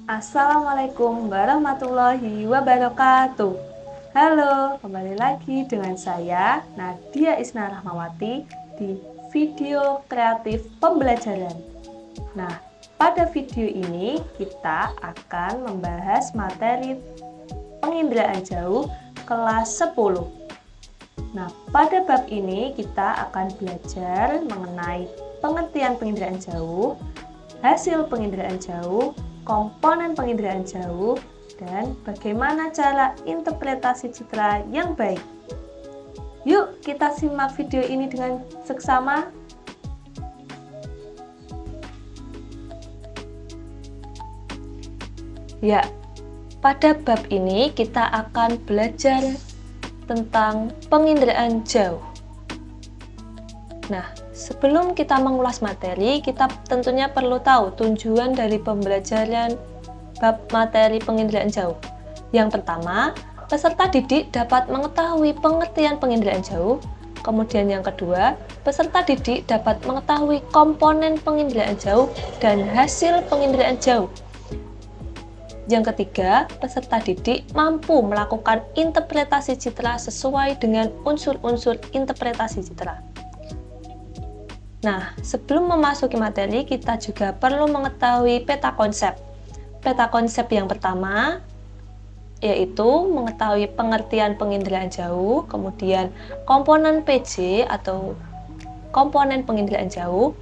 Assalamualaikum warahmatullahi wabarakatuh. Halo, kembali lagi dengan saya Nadia Isna Rahmawati di video kreatif pembelajaran. Nah, pada video ini kita akan membahas materi penginderaan jauh kelas 10. Nah, pada bab ini kita akan belajar mengenai pengertian penginderaan jauh, hasil penginderaan jauh, komponen penginderaan jauh, dan bagaimana cara interpretasi citra yang baik. Yuk kita simak video ini dengan seksama. Ya, pada bab ini kita akan belajar tentang penginderaan jauh. Nah, sebelum kita mengulas materi, kita tentunya perlu tahu tujuan dari pembelajaran bab materi penginderaan jauh. Yang pertama, peserta didik dapat mengetahui pengertian penginderaan jauh. Kemudian yang kedua, peserta didik dapat mengetahui komponen penginderaan jauh dan hasil penginderaan jauh. Yang ketiga, peserta didik mampu melakukan interpretasi citra sesuai dengan unsur-unsur interpretasi citra. Nah, sebelum memasuki materi, kita juga perlu mengetahui peta konsep. Peta konsep yang pertama yaitu mengetahui pengertian penginderaan jauh, kemudian komponen PJ atau komponen penginderaan jauh,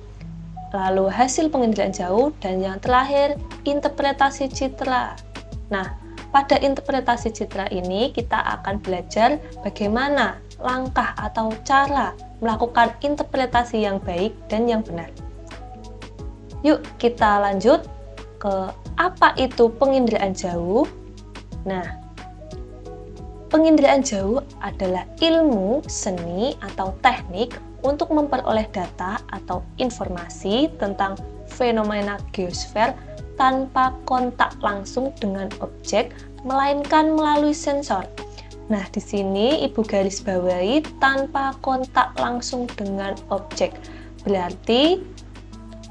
lalu hasil penginderaan jauh, dan yang terakhir interpretasi citra. Nah, pada interpretasi citra ini kita akan belajar bagaimana langkah atau cara melakukan interpretasi yang baik dan yang benar. Yuk kita lanjut ke apa itu penginderaan jauh. Nah, penginderaan jauh adalah ilmu, seni, atau teknik untuk memperoleh data atau informasi tentang fenomena geosfer tanpa kontak langsung dengan objek, melainkan melalui sensor. Nah, di sini Ibu garis bawahi tanpa kontak langsung dengan objek. Berarti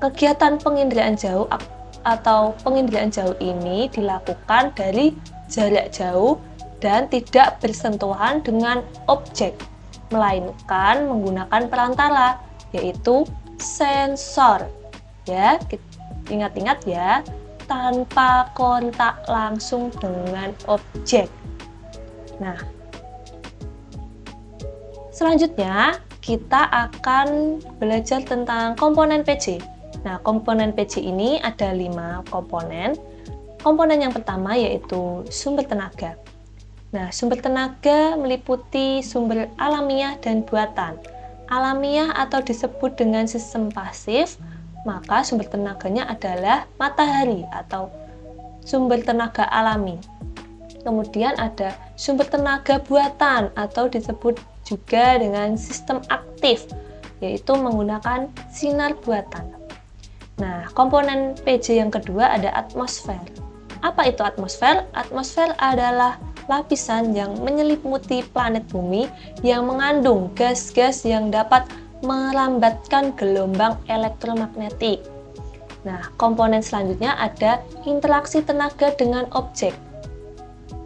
kegiatan penginderaan jauh atau penginderaan jauh ini dilakukan dari jarak jauh dan tidak bersentuhan dengan objek, melainkan menggunakan perantara, yaitu sensor. Ya, ingat-ingat ya, tanpa kontak langsung dengan objek. Nah, selanjutnya kita akan belajar tentang komponen PJ. Nah, komponen PJ ini ada 5 komponen. Komponen yang pertama yaitu sumber tenaga. Nah, sumber tenaga meliputi sumber alamiah dan buatan. Alamiah atau disebut dengan sistem pasif, maka sumber tenaganya adalah matahari atau sumber tenaga alami. Kemudian ada sumber tenaga buatan atau disebut juga dengan sistem aktif, yaitu menggunakan sinar buatan. Nah, komponen PJ yang kedua ada atmosfer. Apa itu atmosfer? Atmosfer adalah lapisan yang menyelimuti planet bumi yang mengandung gas-gas yang dapat melambatkan gelombang elektromagnetik. Nah, komponen selanjutnya ada interaksi tenaga dengan objek.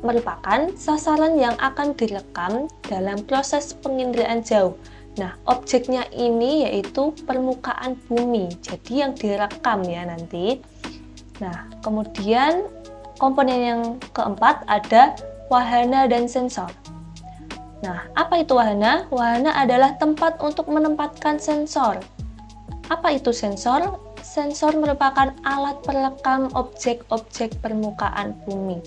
Merupakan sasaran yang akan direkam dalam proses penginderaan jauh. Nah, objeknya ini yaitu permukaan bumi, jadi yang direkam ya nanti. Nah, kemudian komponen yang keempat ada wahana dan sensor. Nah, apa itu wahana? Wahana adalah tempat untuk menempatkan sensor. Apa itu sensor? Sensor merupakan alat perekam objek-objek permukaan bumi.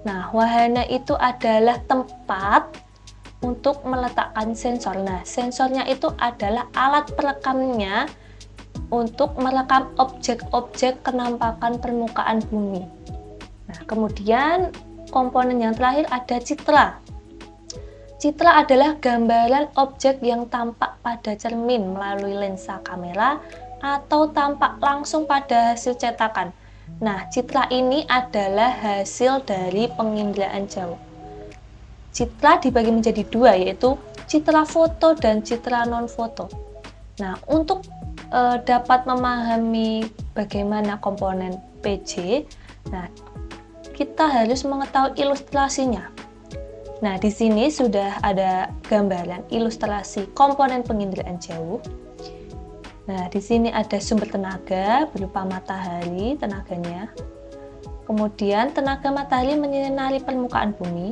Nah, wahana itu adalah tempat untuk meletakkan sensor. Nah, sensornya itu adalah alat perekamnya untuk merekam objek-objek kenampakan permukaan bumi. Nah, kemudian komponen yang terakhir ada citra. Citra adalah gambaran objek yang tampak pada cermin melalui lensa kamera atau tampak langsung pada hasil cetakan. Nah, citra ini adalah hasil dari penginderaan jauh. Citra dibagi menjadi 2, yaitu citra foto dan citra non-foto. Nah, untuk dapat memahami bagaimana komponen PJ, Nah, kita harus mengetahui ilustrasinya. Nah, di sini sudah ada gambaran ilustrasi komponen penginderaan jauh. Nah, di sini ada sumber tenaga berupa matahari, tenaganya. Kemudian tenaga matahari menyinari permukaan bumi.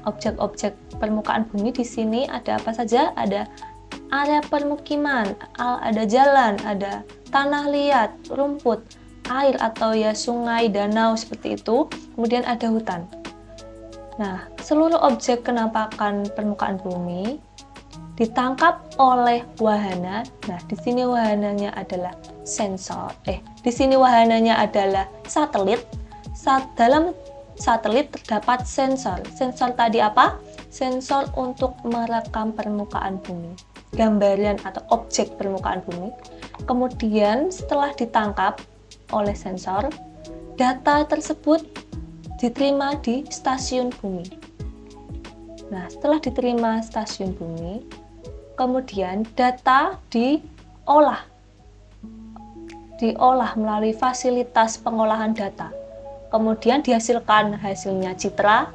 Objek-objek permukaan bumi di sini ada apa saja? Ada area permukiman, ada jalan, ada tanah liat, rumput, air atau ya sungai, danau seperti itu. Kemudian ada hutan. Nah, seluruh objek kenampakan permukaan bumi ditangkap oleh wahana. Nah, di sini wahananya adalah sensor. Di sini wahananya adalah satelit. Dalam satelit terdapat sensor. Sensor tadi apa? Sensor untuk merekam permukaan bumi, gambaran atau objek permukaan bumi. Kemudian setelah ditangkap oleh sensor, data tersebut diterima di stasiun bumi. Nah, setelah diterima stasiun bumi, kemudian data diolah melalui fasilitas pengolahan data. Kemudian dihasilkan hasilnya citra.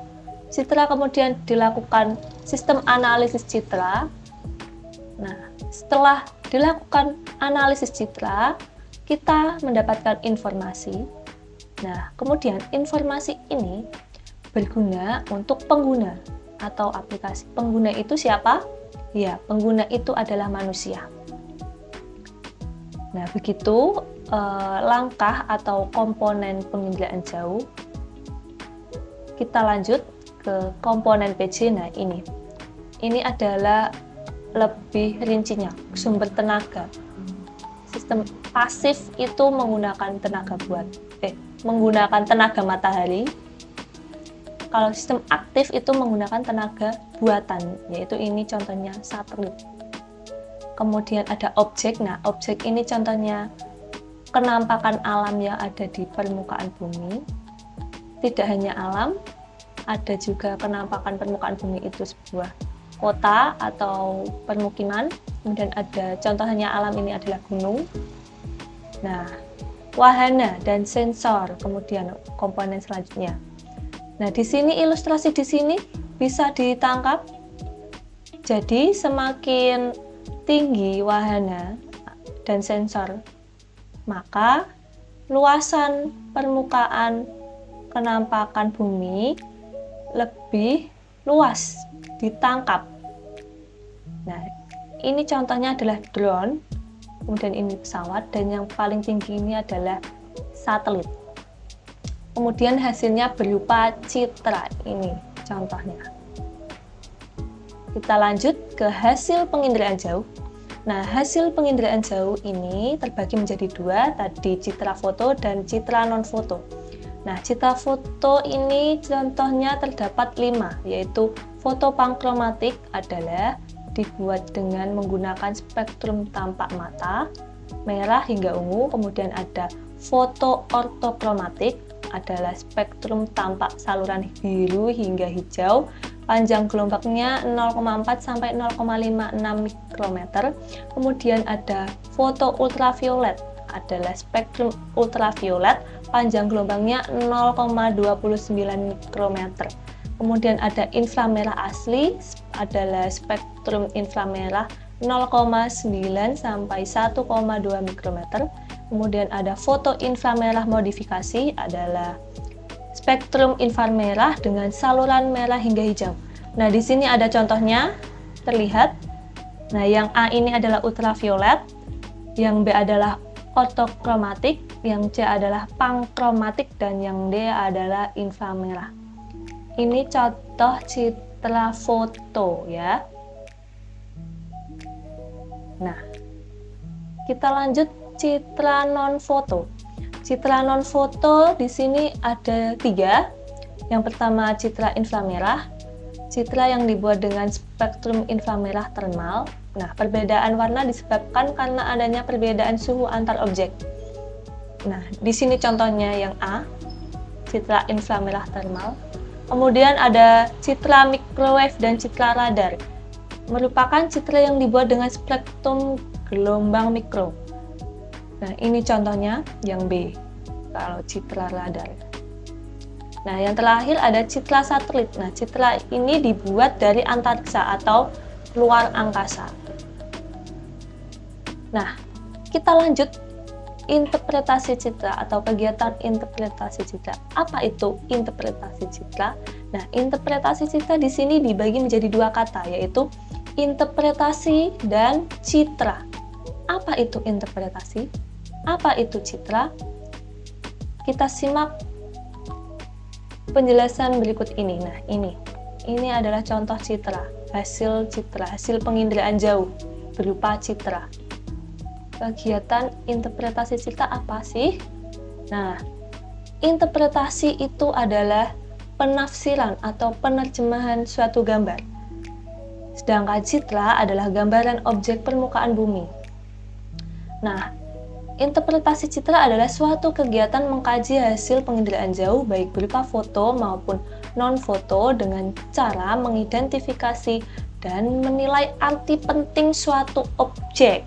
Citra kemudian dilakukan sistem analisis citra. Nah, setelah dilakukan analisis citra, kita mendapatkan informasi. Nah, kemudian informasi ini berguna untuk pengguna atau aplikasi. Pengguna itu siapa? Ya, pengguna itu adalah manusia. Nah, begitu langkah atau komponen penginderaan jauh. Kita lanjut ke komponen PC. Nah, ini adalah lebih rincinya, sumber tenaga. Sistem pasif itu menggunakan tenaga matahari. Kalau sistem aktif itu menggunakan tenaga buatan, yaitu ini contohnya satelit. Kemudian ada objek. Nah, objek ini contohnya kenampakan alam yang ada di permukaan bumi. Tidak hanya alam, ada juga kenampakan permukaan bumi itu sebuah kota atau permukiman. Kemudian ada contohnya alam ini adalah gunung. Nah, wahana dan sensor, kemudian komponen selanjutnya. Nah, di sini ilustrasi di sini bisa ditangkap. Jadi semakin tinggi wahana dan sensor, maka luasan permukaan kenampakan bumi lebih luas ditangkap. Nah, ini contohnya adalah drone, kemudian ini pesawat, dan yang paling tinggi ini adalah satelit. Kemudian hasilnya berupa citra, ini contohnya. Kita lanjut ke hasil penginderaan jauh. Nah, hasil penginderaan jauh ini terbagi menjadi dua, tadi citra foto dan citra non-foto. Nah, citra foto ini contohnya terdapat 5, yaitu foto pankromatik adalah dibuat dengan menggunakan spektrum tampak mata, merah hingga ungu. Kemudian ada foto ortokromatik, adalah spektrum tampak saluran biru hingga hijau, panjang gelombangnya 0,4 sampai 0,56 mikrometer. Kemudian ada foto ultraviolet, adalah spektrum ultraviolet, panjang gelombangnya 0,29 mikrometer. Kemudian ada inframerah asli, adalah spektrum inframerah 0,9 sampai 1,2 mikrometer. Kemudian ada foto inframerah modifikasi, adalah spektrum inframerah dengan saluran merah hingga hijau. Nah, di sini ada contohnya terlihat. Nah, yang A ini adalah ultraviolet, yang B adalah ortokromatik, yang C adalah pankromatik, dan yang D adalah inframerah. Ini contoh citra foto ya. Nah, kita lanjut citra non-foto. Citra non-foto di sini ada 3. Yang pertama citra inframerah, citra yang dibuat dengan spektrum inframerah termal. Nah, perbedaan warna disebabkan karena adanya perbedaan suhu antar objek. Nah, di sini contohnya yang A, citra inframerah termal. Kemudian ada citra microwave dan citra radar, merupakan citra yang dibuat dengan spektrum gelombang mikro. Nah, ini contohnya yang B. kalau citra radar. Nah, yang terakhir ada citra satelit. Nah, citra ini dibuat dari antariksa atau luar angkasa. Nah, kita lanjut interpretasi citra atau kegiatan interpretasi citra. Apa itu interpretasi citra? Nah, interpretasi citra di sini dibagi menjadi dua kata, yaitu interpretasi dan citra. Apa itu interpretasi? Apa itu citra? Kita simak penjelasan berikut ini. Nah, ini adalah contoh citra, hasil penginderaan jauh berupa citra. Kegiatan interpretasi citra apa sih? Nah, interpretasi itu adalah penafsiran atau penerjemahan suatu gambar. Sedangkan citra adalah gambaran objek permukaan bumi. Nah, interpretasi citra adalah suatu kegiatan mengkaji hasil penginderaan jauh baik berupa foto maupun non-foto dengan cara mengidentifikasi dan menilai arti penting suatu objek.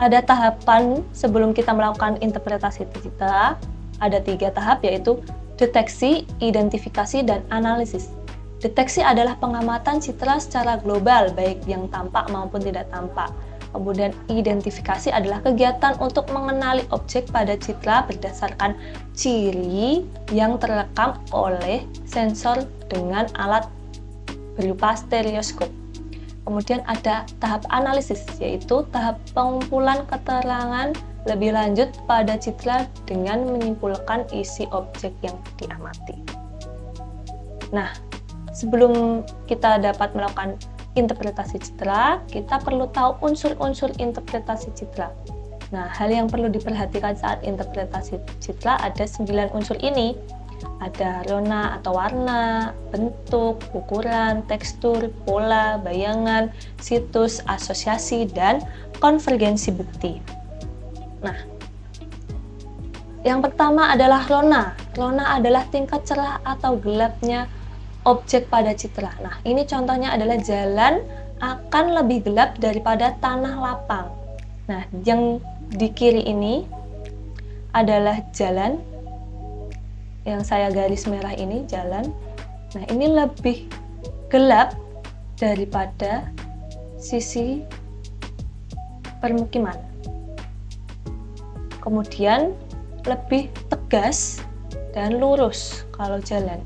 Ada tahapan sebelum kita melakukan interpretasi citra, ada 3 tahap, yaitu deteksi, identifikasi, dan analisis. Deteksi adalah pengamatan citra secara global, baik yang tampak maupun tidak tampak. Kemudian identifikasi adalah kegiatan untuk mengenali objek pada citra berdasarkan ciri yang terekam oleh sensor dengan alat berupa stereoskop. Kemudian ada tahap analisis, yaitu tahap pengumpulan keterangan lebih lanjut pada citra dengan menyimpulkan isi objek yang diamati. Nah, sebelum kita dapat melakukan interpretasi citra, kita perlu tahu unsur-unsur interpretasi citra. Nah, hal yang perlu diperhatikan saat interpretasi citra ada 9 unsur ini. Ada rona atau warna, bentuk, ukuran, tekstur, pola, bayangan, situs, asosiasi, dan konvergensi bukti. Nah, yang pertama adalah rona. Rona adalah tingkat cerah atau gelapnya objek pada citra. Nah, ini contohnya adalah jalan akan lebih gelap daripada tanah lapang. Nah, yang di kiri ini adalah jalan, yang saya garis merah ini jalan. Nah, ini lebih gelap daripada sisi permukiman. Kemudian lebih tegas dan lurus kalau jalan.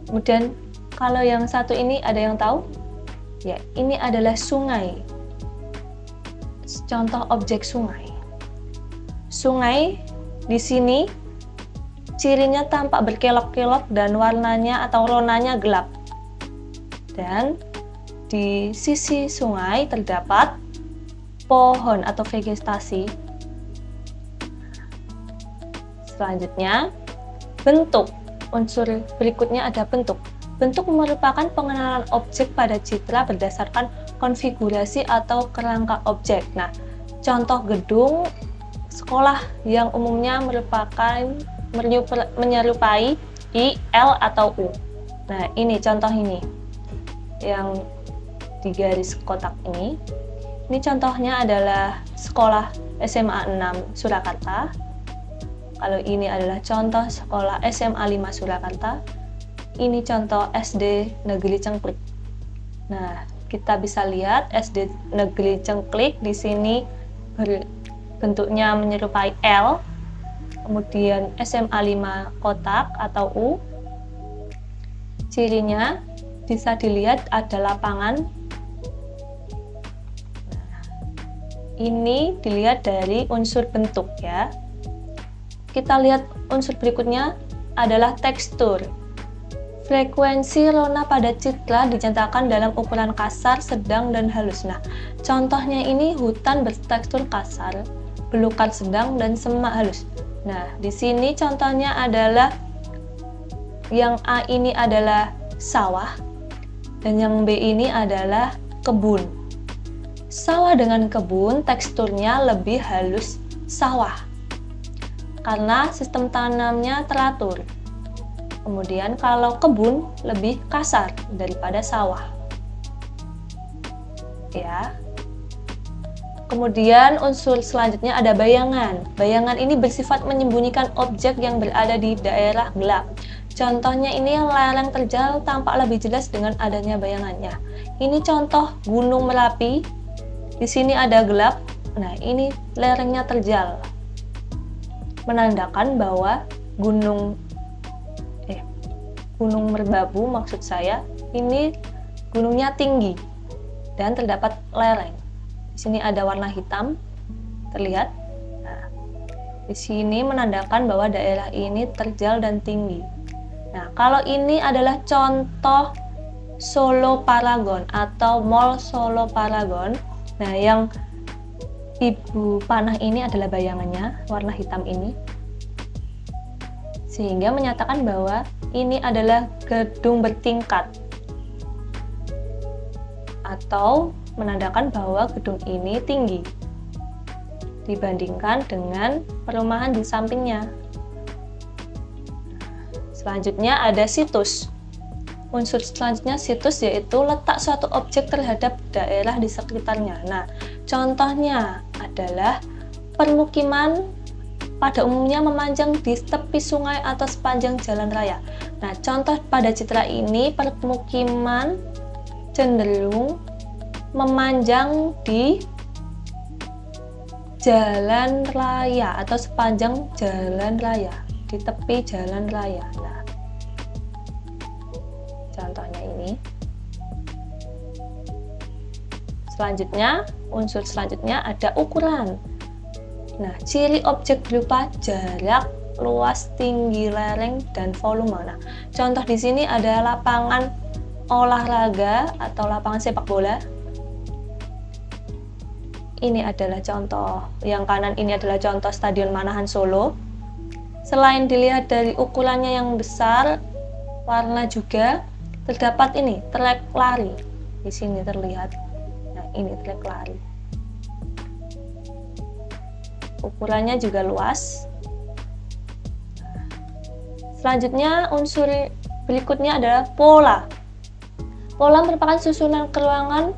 Kemudian kalau yang satu ini ada yang tahu? Ya, ini adalah sungai. Contoh objek sungai. Sungai di sini cirinya tampak berkelok-kelok dan warnanya atau ronanya gelap. Dan di sisi sungai terdapat pohon atau vegetasi. Selanjutnya, bentuk. Unsur berikutnya ada bentuk. Bentuk merupakan pengenalan objek pada citra berdasarkan konfigurasi atau kerangka objek. Nah, contoh gedung sekolah yang umumnya menyerupai I, L, atau U. Nah, ini contoh ini yang di garis kotak ini. Ini contohnya adalah sekolah SMA 6 Surakarta. Kalau ini adalah contoh sekolah SMA 5 Surakarta. Ini contoh SD Negeri Cengklik. Nah, kita bisa lihat SD Negeri Cengklik di sini bentuknya menyerupai L. Kemudian SMA 5 kotak atau U, cirinya bisa dilihat ada lapangan. Nah, ini dilihat dari unsur bentuk ya. Kita lihat unsur berikutnya adalah tekstur. Frekuensi rona pada citra dinyatakan dalam ukuran kasar, sedang, dan halus. Nah, contohnya ini hutan bertekstur kasar, belukar sedang, dan semak halus. Nah, di sini contohnya adalah yang A ini adalah sawah dan yang B ini adalah kebun. Sawah dengan kebun teksturnya lebih halus sawah karena sistem tanamnya teratur. Kemudian kalau kebun lebih kasar daripada sawah. Ya. Kemudian unsur selanjutnya ada bayangan. Bayangan ini bersifat menyembunyikan objek yang berada di daerah gelap. Contohnya ini lereng terjal tampak lebih jelas dengan adanya bayangannya. Ini contoh Gunung Merapi. Di sini ada gelap. Nah, ini lerengnya terjal. Menandakan bahwa Gunung Merbabu maksud saya, ini gunungnya tinggi dan terdapat lereng. Di sini ada warna hitam terlihat. Nah, di sini menandakan bahwa daerah ini terjal dan tinggi. Nah, kalau ini adalah contoh Solo Paragon atau Mall Solo Paragon. Nah, yang ibu panah ini adalah bayangannya, warna hitam ini. Sehingga menyatakan bahwa ini adalah gedung bertingkat. Atau menandakan bahwa gedung ini tinggi dibandingkan dengan perumahan di sampingnya. Selanjutnya ada situs. Unsur selanjutnya situs yaitu letak suatu objek terhadap daerah di sekitarnya. Nah, contohnya adalah permukiman pada umumnya memanjang di tepi sungai atau sepanjang jalan raya. Nah, contoh pada citra ini permukiman cenderung memanjang di jalan raya atau sepanjang jalan raya, di tepi jalan raya. Nah, contohnya ini. Selanjutnya, unsur selanjutnya ada ukuran. Nah, ciri objek berupa jarak, luas, tinggi lereng, dan volume. Nah, contoh di sini ada lapangan olahraga atau lapangan sepak bola. Ini adalah contoh, yang kanan ini adalah contoh Stadion Manahan Solo. Selain dilihat dari ukurannya yang besar, warna juga terdapat ini, trek lari. Di sini terlihat. Nah, ini trek lari. Ukurannya juga luas. Selanjutnya, unsur berikutnya adalah pola. Pola merupakan susunan ruangan,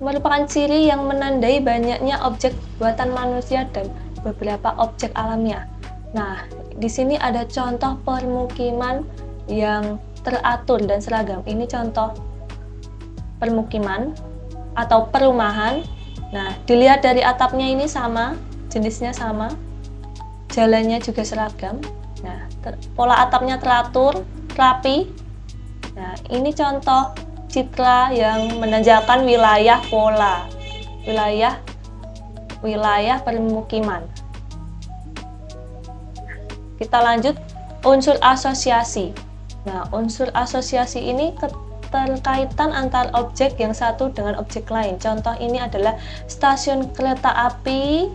merupakan ciri yang menandai banyaknya objek buatan manusia dan beberapa objek alamiah. Nah, di sini ada contoh permukiman yang teratur dan seragam. Ini contoh permukiman atau perumahan. Nah, dilihat dari atapnya ini sama, jenisnya sama, jalannya juga seragam. Nah, pola atapnya teratur, rapi. Nah, ini contoh citra yang menandakan wilayah pola, wilayah permukiman. Kita lanjut unsur asosiasi. Nah, unsur asosiasi ini keterkaitan antar objek yang satu dengan objek lain. Contoh ini adalah stasiun kereta api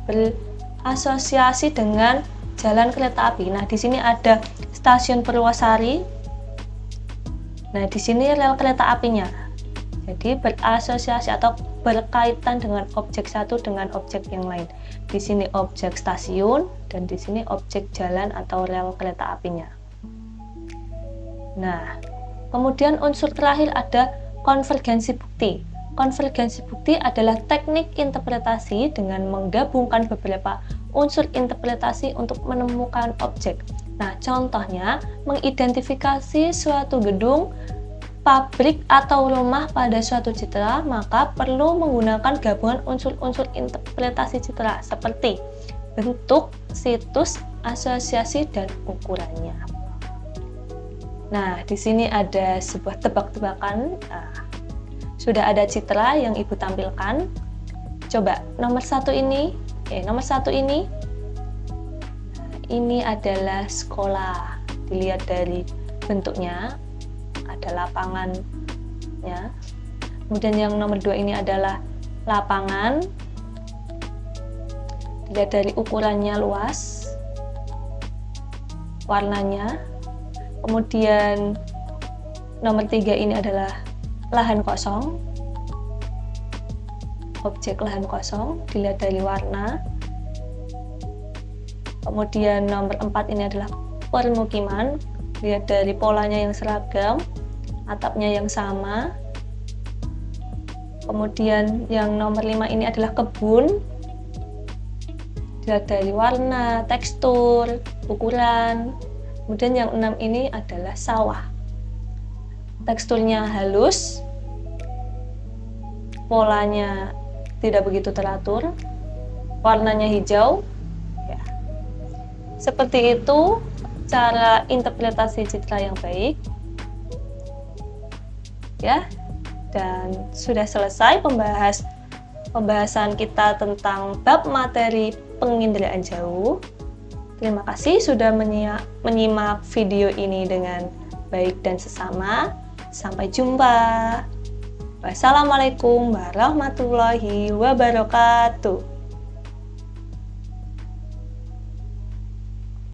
berasosiasi dengan jalan kereta api. Nah, di sini ada stasiun Purwosari. Nah, di sini rel kereta apinya. Jadi berasosiasi atau berkaitan dengan objek satu dengan objek yang lain. Di sini objek stasiun dan di sini objek jalan atau rel kereta apinya. Nah, kemudian unsur terakhir ada konvergensi bukti. Konvergensi bukti adalah teknik interpretasi dengan menggabungkan beberapa unsur interpretasi untuk menemukan objek. Nah, contohnya mengidentifikasi suatu gedung, pabrik, atau rumah pada suatu citra, maka perlu menggunakan gabungan unsur-unsur interpretasi citra seperti bentuk, situs, asosiasi, dan ukurannya. Nah, di sini ada sebuah tebak-tebakan. Nah, sudah ada citra yang Ibu tampilkan. Coba nomor satu ini. Ini adalah sekolah. Dilihat dari bentuknya, ada lapangannya. Kemudian yang nomor 2 ini adalah lapangan. Dilihat dari ukurannya luas, warnanya. Kemudian nomor 3 ini adalah lahan kosong. Objek lahan kosong, dilihat dari warna. Kemudian nomor 4 ini adalah permukiman, lihat dari polanya yang seragam, atapnya yang sama. Kemudian yang nomor 5 ini adalah kebun. Dilihat dari warna, tekstur, ukuran. Kemudian yang 6 ini adalah sawah. Teksturnya halus, polanya tidak begitu teratur, warnanya hijau. Ya. Seperti itu cara interpretasi citra yang baik. Ya, dan sudah selesai pembahasan kita tentang bab materi penginderaan jauh. Terima kasih sudah menyimak video ini dengan baik dan sesama. Sampai jumpa. Wassalamualaikum warahmatullahi wabarakatuh.